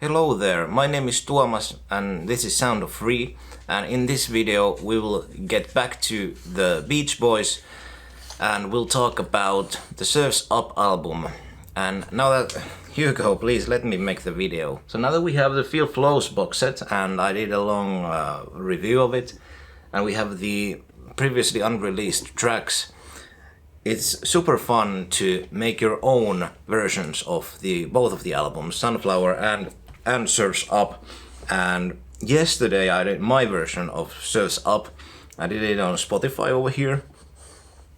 Hello there, my name is Tuomas and this is Sound of Free, and in this video we will get back to the Beach Boys and we'll talk about the Surf's Up album. And now that Hugo, please let me make the video. So now that we have the Feel Flows box set and I did a long review of it, and we have the previously unreleased tracks, it's super fun to make your own versions of both of the albums, Sunflower and Surf's Up. And yesterday I did my version of Surf's Up. I did it on Spotify over here.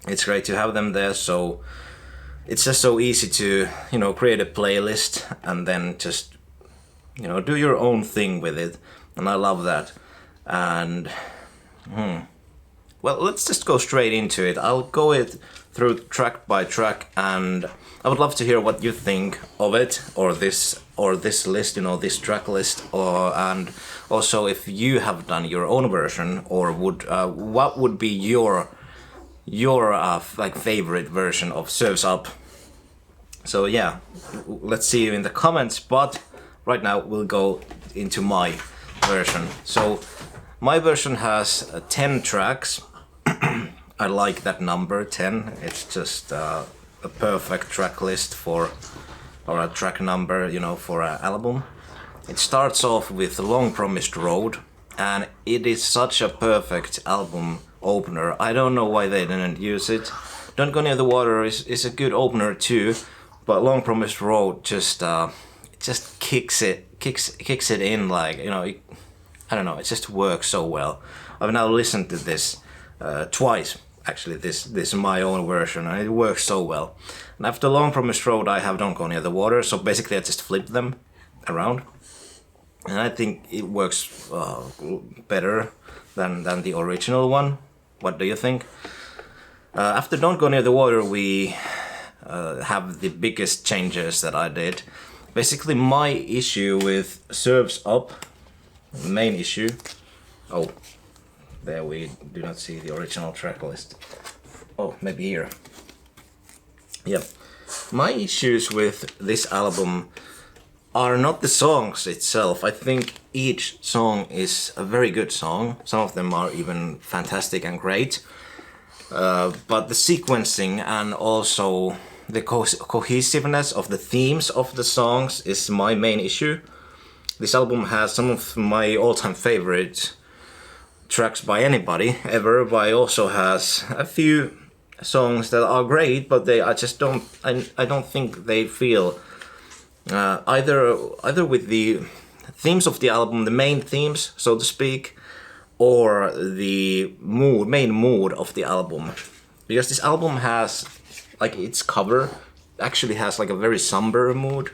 It's great to have them there, so it's just so easy to, create a playlist and then just, do your own thing with it. And I love that. And, well, let's just go straight into it. I'll go through track by track, and I would love to hear what you think of it, or this list, this track list, and also if you have done your own version, or what would be your favorite version of Surf's Up. So yeah, let's see you in the comments, but right now we'll go into my version. So my version has 10 tracks. I like that number 10. It's just a perfect track list or a track number, for an album. It starts off with Long Promised Road, and it is such a perfect album opener. I don't know why they didn't use it. Don't Go Near the Water is a good opener too, but Long Promised Road just kicks it in, I don't know, it just works so well. I've now listened to this twice. Actually, this is my own version, and it works so well. And after Long Promised Road, I have Don't Go Near the Water, so basically I just flip them around. And I think it works better than the original one. What do you think? After Don't Go Near the Water, we have the biggest changes that I did. Basically, my issue with Surf's Up, the main issue... Oh, there we do not see the original track list. Oh, maybe here. Yep. My issues with this album are not the songs itself. I think each song is a very good song. Some of them are even fantastic and great. But the sequencing and also the cohesiveness of the themes of the songs is my main issue. This album has some of my all-time favorite tracks by anybody ever, but it also has a few songs that are great, but I don't think they feel either with the themes of the album, the main themes, so to speak, or the main mood of the album. Because this album has, its cover actually has a very somber mood,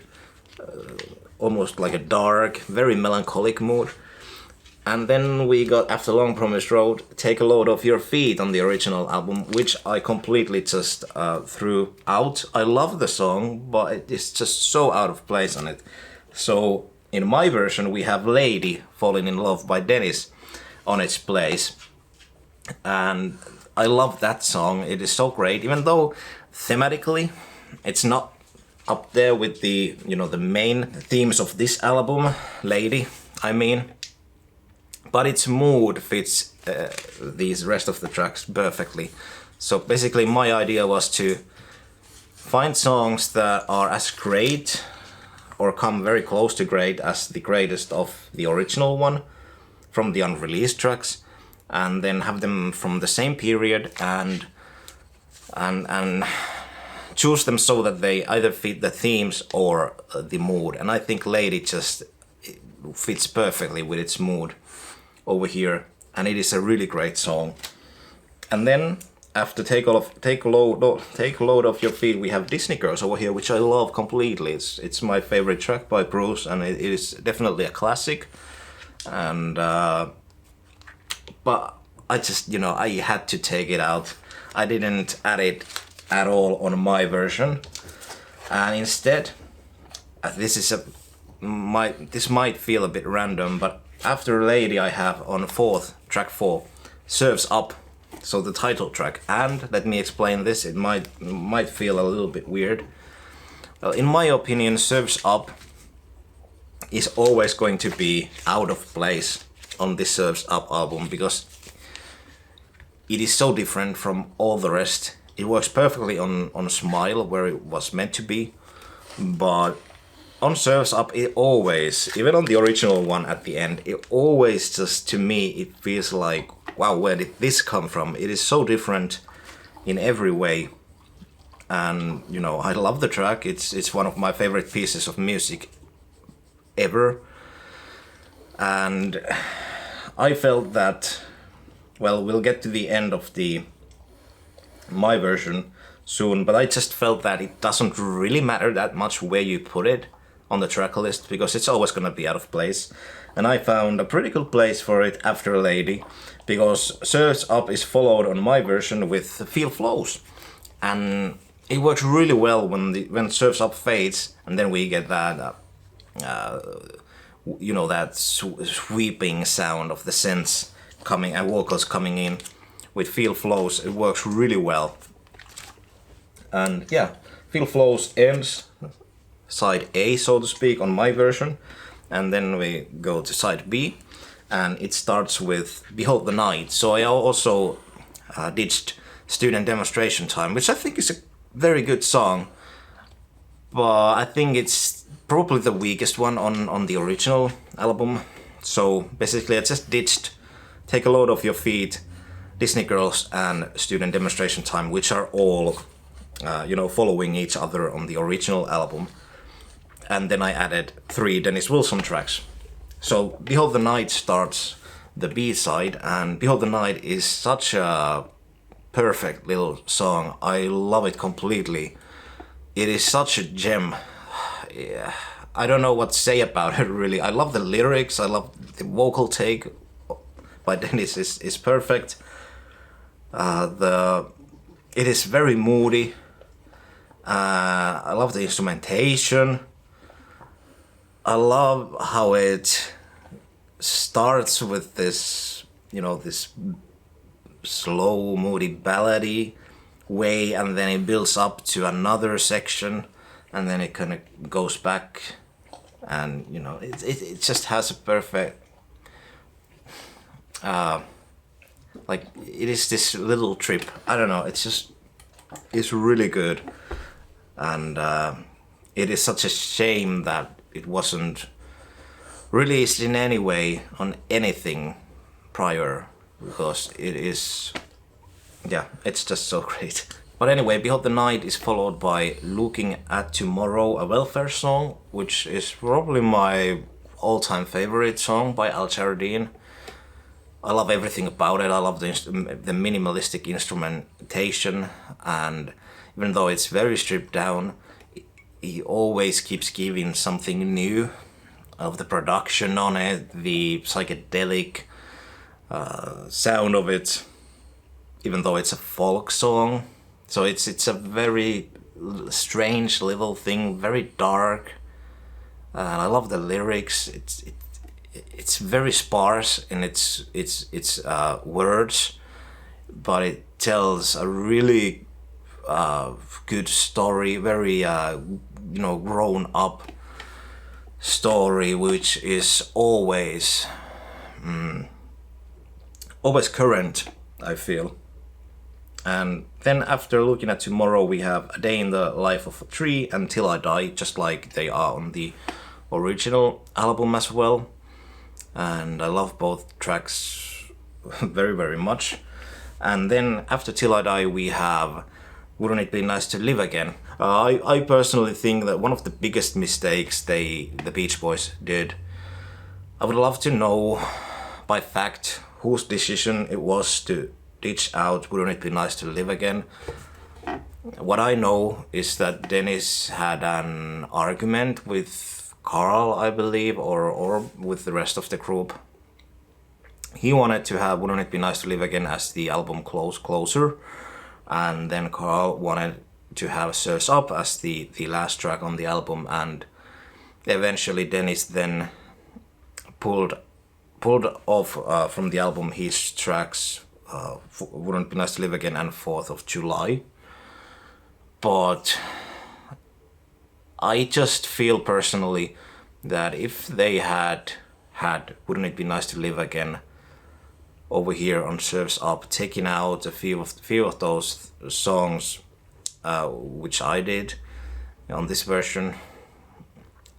almost like a dark, very melancholic mood. And then we got, after Long Promised Road, Take a Load Off Your Feet on the original album, which I completely just threw out. I love the song, but it is just so out of place on it. So in my version we have Lady, Falling in Love by Dennis on its place. And I love that song, it is so great, even though thematically it's not up there with the main themes of this album, Lady, I mean. But its mood fits these rest of the tracks perfectly. So basically my idea was to find songs that are as great or come very close to great as the greatest of the original one from the unreleased tracks, and then have them from the same period and choose them so that they either fit the themes or the mood. And I think Lady just fits perfectly with its mood over here, and it is a really great song. And then after Take a Load Off Your Feet, we have Disney Girls over here, which I love completely. It's my favorite track by Bruce, and it is definitely a classic. And but I just I had to take it out. I didn't add it at all on my version, and instead this might feel a bit random, but after Lady I have on track 4, Surf's Up, so the title track. And let me explain this, it might feel a little bit weird. Well, in my opinion, Surf's Up is always going to be out of place on this Surf's Up album because it is so different from all the rest. It works perfectly on Smile where it was meant to be, but on Surf's Up it always, even on the original one at the end, it always just, to me, it feels like, wow, where did this come from? It is so different in every way. And, you know, I love the track. It's one of my favorite pieces of music ever. And I felt that, well, we'll get to the end of my version soon, but I just felt that it doesn't really matter that much where you put it on the track list because it's always gonna be out of place. And I found a pretty good place for it after Lady, because Surf's Up is followed on my version with Feel Flows, and it works really well when Surf's Up fades, and then we get that you know, that sweeping sound of the synths coming and vocals coming in. With Feel Flows, it works really well. And yeah, Feel Flows ends side A, so to speak, on my version, and then we go to side B, and it starts with Behold the Night. So I also ditched Student Demonstration Time, which I think is a very good song, but I think it's probably the weakest one on the original album. So basically I just ditched Take a Load Off Your Feet, Disney Girls, and Student Demonstration Time, which are all you know, following each other on the original album. And then I added 3 Dennis Wilson tracks. So Behold the Night starts the B-side, and Behold the Night is such a perfect little song. I love it completely. It is such a gem. Yeah, I don't know what to say about it really. I love the lyrics, I love the vocal take by Dennis is perfect. It is very moody. I love the instrumentation. I love how it starts with this, you know, this slow, moody ballady way, and then it builds up to another section, and then it kind of goes back, and you know, it just has a perfect, like, it is this little trip. I don't know. It's really good, and it is such a shame that it wasn't released in any way on anything prior, because it is, yeah, it's just so great. But anyway, Behold the Night is followed by Looking at Tomorrow, a Welfare song, which is probably my all-time favorite song by Al Jardine. I love everything about it. I love the minimalistic instrumentation, and even though it's very stripped down, he always keeps giving something new of the production on it, the psychedelic sound of it, even though it's a folk song. So it's a very strange little thing, very dark. I love the lyrics. It's very sparse in its words, but it tells a really good story, very you know, grown up story, which is always current, I feel. And then after Looking at Tomorrow, we have A Day in the Life of a Tree and Till I Die, just like they are on the original album as well. And I love both tracks very, very much. And then after Till I Die, we have Wouldn't It Be Nice to Live Again. I personally think that one of the biggest mistakes the Beach Boys did. I would love to know by fact whose decision it was to ditch out Wouldn't It Be Nice to Live Again. What I know is that Dennis had an argument with Carl, I believe, or with the rest of the group. He wanted to have Wouldn't It Be Nice to Live Again as the album closer, and then Carl wanted to have Surf's Up as the last track on the album, and eventually Dennis then pulled off from the album his tracks Wouldn't Be Nice to Live Again and 4th of July. But I just feel personally that if they had, wouldn't it be nice to live again over here on Surf's Up, taking out a few of those songs, which I did on this version,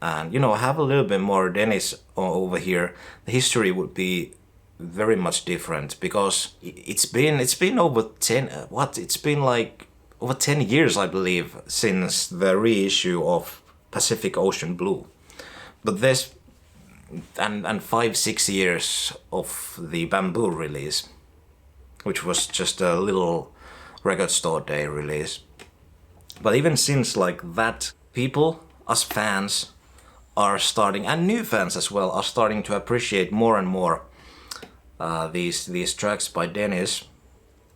and have a little bit more Dennis over here, the history would be very much different, because it's been over 10 it's been like over 10 years, I believe, since the reissue of Pacific Ocean Blue. But there's and 5-6 years of the Bamboo release, which was just a little record store day release. But even since like that, people, us fans, are starting, and new fans as well, are starting to appreciate more and more these tracks by Dennis,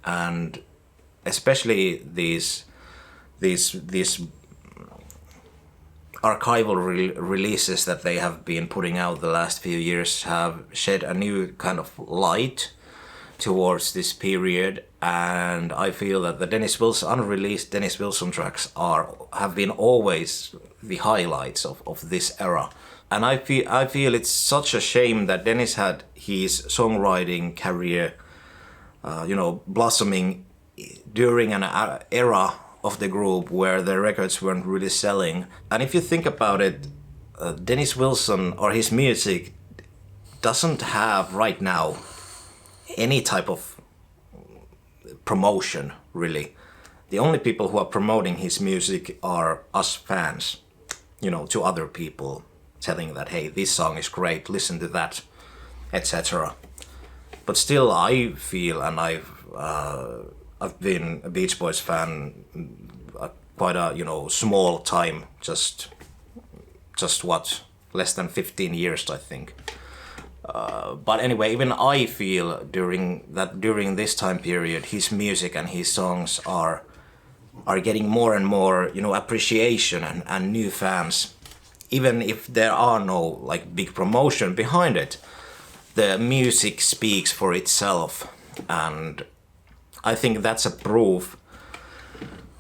and especially these archival releases that they have been putting out the last few years have shed a new kind of light towards this period. And I feel that the unreleased Dennis Wilson tracks have been always the highlights of this era. And I feel it's such a shame that Dennis had his songwriting career blossoming during an era of the group where the records weren't really selling. And if you think about it, Dennis Wilson or his music doesn't have right now any type of promotion, really. The only people who are promoting his music are us fans, to other people, telling that, hey, this song is great, listen to that, etc. But still, I feel, and I've been a Beach Boys fan quite a small time, just what, less than 15 years, I think. But anyway, even I feel during this time period, his music and his songs are getting more and more appreciation and new fans. Even if there are no like big promotion behind it, the music speaks for itself, and I think that's a proof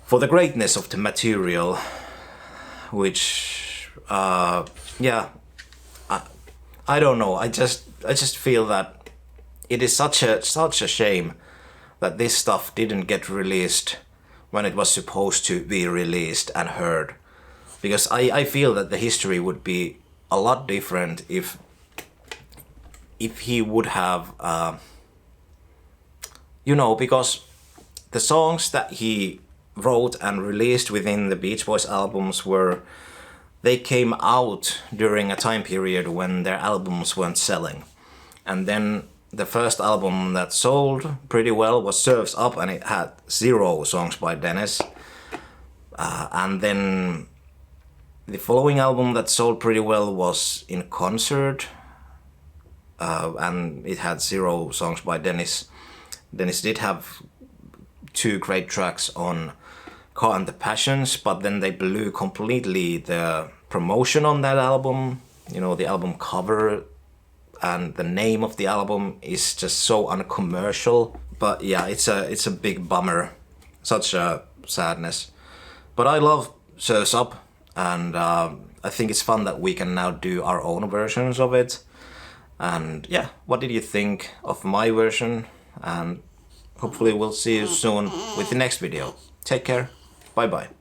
for the greatness of the material, which I don't know. I just feel that it is such a shame that this stuff didn't get released when it was supposed to be released and heard, because I feel that the history would be a lot different if he would have because the songs that he wrote and released within the Beach Boys albums they came out during a time period when their albums weren't selling. And then the first album that sold pretty well was Surf's Up, and it had 0 songs by Dennis. And then the following album that sold pretty well was In Concert, and it had 0 songs by Dennis. Dennis did have 2 great tracks on Car and the Passions, but then they blew completely the promotion on that album. The album cover and the name of the album is just so uncommercial. But yeah, it's a big bummer, such a sadness. But I love Surf's Up, and I think it's fun that we can now do our own versions of it. And yeah, what did you think of my version? And hopefully we'll see you soon with the next video. Take care. Bye bye.